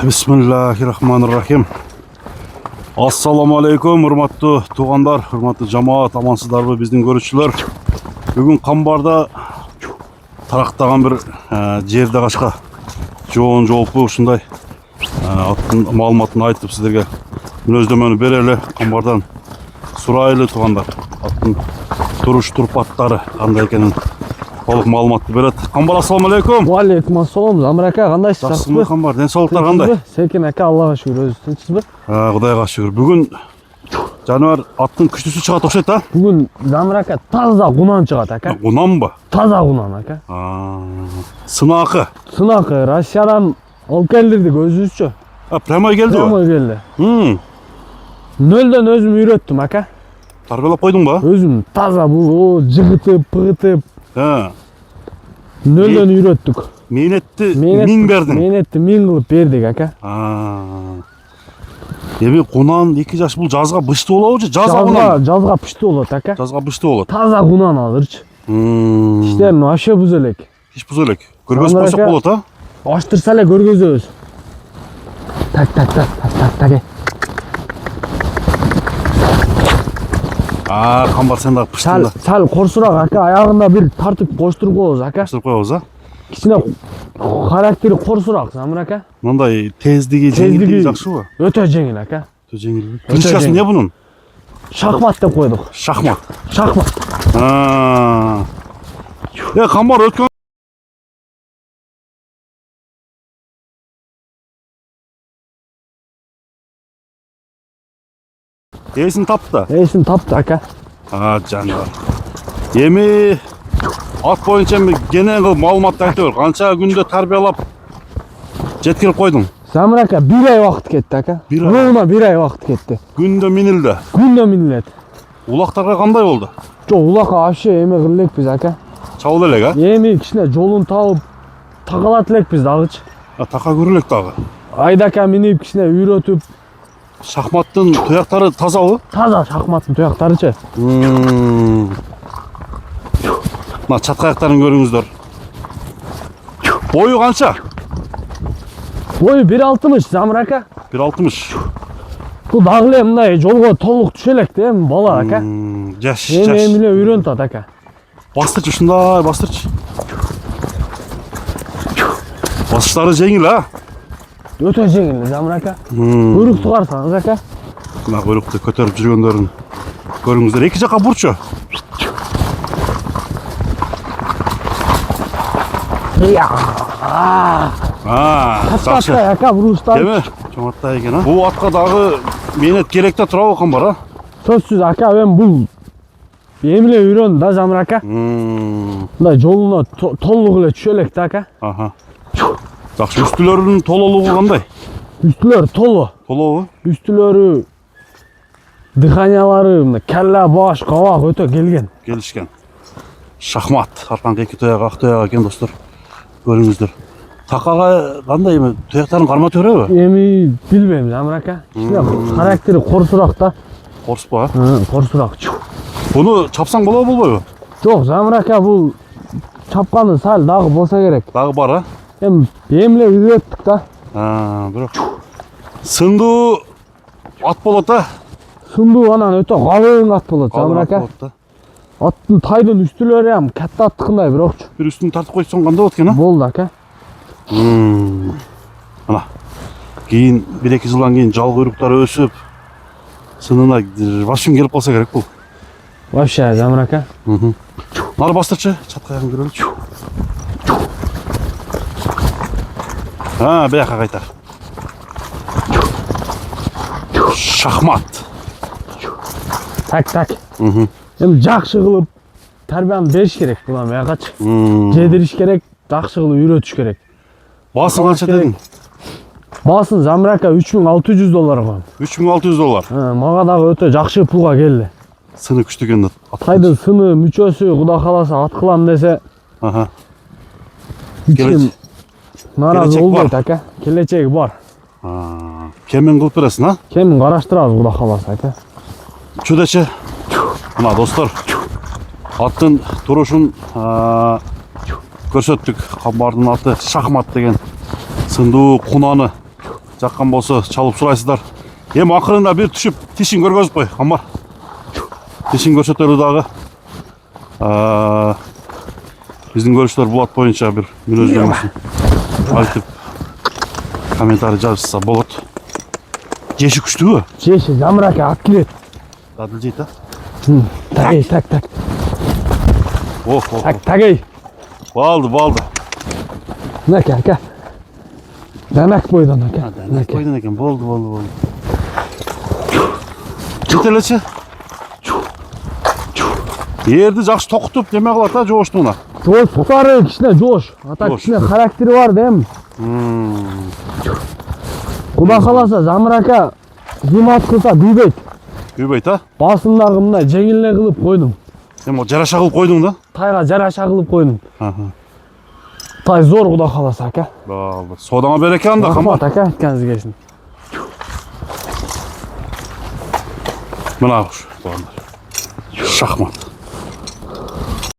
Bismillahirrahmanirrahim. Assalamu alaikum, hurmatlı tuğanlar, hurmatlı cemaat, amansızlar bizden görüşçüler. Bugün Kambarda taraqtаған bir жерде қашқа жоğun жолпу ушундай аттын маалыматын айтып сіздерге мүнөздөмөнү берели. Камбардан сурайлы туғандар, аттын туруш турпаттары кандай экенин толук маалыматты берет. Камбар, ассаламу алейкум. Алейкум ассалам. Замир ака, кандайсыз? Жакшысызбы Камбар? Ден соолуктар кандай? Секен ака, Аллага шүгүр. Өзү тынчсызбы? Кудайга шүгүр. Бүгүн жаныбар аттын күчтүүсү чыгат окшойт, а? Бүгүн Замир ака таза кунан чыгат ака. Кунанбы? Таза кунан ака. Сынакы. Сынакы Россиядан алып келдирдик өзүбүзчө. Прямой келди го? Прямой келди. Нөлдөн өзүм үйрөттүм ака. Тарбиялап койдуңбу? Өзүм таза бул жыгытып, пыгытып. Нөлдөн үйрөттүк. Мээнетти миң бердиң. Мээнетти миң кылып бердик ака. Эми кунан 2 жаш бул жазга быштуу болобу же жазга кунан? Жазга пыштуу болот ака. Жазга быштуу болот. Таза кунан азырчы. Иштерин вообще буза элек. Иш буза элек. Көргөзүп койсок болот, а? Аштырса эле көргөзөбүз. Так. Камбар, сен дагы пыштың. Сал корсурак ака, аягында бир тартып коштуруп коебуз ака. Коштуруп коебуз, а? Кичине характери корсурак Замир ака. Мындай тездиги, жеңилдиги жакшыбы? Бою канча? Бою 1.60 Замир ака. 1.60. Бул дагы эле мындай жолго толук түшө элек да, эми бала ака. Жаш. Эми эле үйрөнүп атат ака. Бастырчы, ушундай бастырчы. Басыштары жеңил, а? Өтө жеңил Замир ака. Буйрукту карасаңыз ака. Мына буйрукту көтөрүп жүргөндөрүн көрүңүздөр. Эки жака бурчу. Жакшы ака, бурустар. Деме, чоңаттай экен, а? Бул атка дагы мээнет керек да турабы Камбар, а? Сөзсүз ака, эми бул эми эле үйрөндү да Замир ака. Мындай жолуна толук эле түшө элек да ака. Жакшы, үстүлөрүнүн тололугу кандай? Үстүлөр толо. Толобу? Үстүлөрү, дыханиялары, мына келла, баш, кабак өтө келген. Келишкен. Шахмат, арканкы эки тояк, ак тояк экен достор. Көрүңүздөр. Такага кандай эми тояктарын кармап жибереби? Эми билбейм Замир ака. Кичине характери корсурак да. Корсупа? Корсурак. Буну чапсаң болобу, болбойбу? Жок, Замир ака, бул чапканы сал дагы болсо керек. Дагы бар, а? Эми эле үйрөттүк да. Бирок сындуу ат болот, а? Сындуу анан өтө калың ат болот Замир ака. Аттын тайдын үстүлөрү ham катта аттыкындай бирокчу. Бир үстүн тартып койсоң кандай болот экен, а? Болду ака. Ана. Кийин 1-2 жылдан кийин жал куйруктары өсүп, сынына вашын келип калса керек бул. Вообще Замир ака. Нары бастырчы, чаткаягын көрөлүчү. Бияка кайта. Шахмат. Так. Эми жакшы кылып тарбияны бериш керек буга биягачы. Жедириш керек, жакшы кылып үйрөтүш керек. Баасы канча дедиң? Баасын Замир ака $3600 коем. $3600. Мага дагы өтө жакшы пулга келди. Сыны күчтүү экен. Тайдын сыны, мүчөсү, Кудай кааласа ат кылам десе. Наразы болбойт ака. Келечеги бар. Кемин кылып бересиң, а? Кемин караштырабыз Кудай кааласа ака. Чудачы. Мына достор, аттын турушун көрсөттүк. Камбардын аты Шахмат деген сындуу кунаны. жаққан болса çalып сұрайсыздар. Ем ақырында бір түшіп тишин көргөзіп қой, қамбар. Тишин көрсөтөлү дагы. Биздин көрүштөр булат боюнча бир мүнөздөрүңүздү айтып комментарий жазышса болот. Жеши күчтүүбү? Жеши Замрака ат келет. Дадыл жейт, а? Тагей, так. Так, тагей. Балды. Нака, ака. Данак бойдон, ака. Койдун экен, болду. Жетелечи. Жерди жакшы токутуп неме кылат а жооштугуна. Жоош тутары кичине жоош. Ата кичине характери бар да эми. Куда каласа Замрака зимат кылса күйбөйт. Күйбөйт, а? Басындагы мына жеңилине кылып койдум. Эми жараша кылып койдуң да? Тайга жараша кылып койдум. Тай зор куда каласа, ака. Балды. Содаңа береке анда, Камат, ака, айтканыңызга кешин. Мына куш, балдар. Шахмат.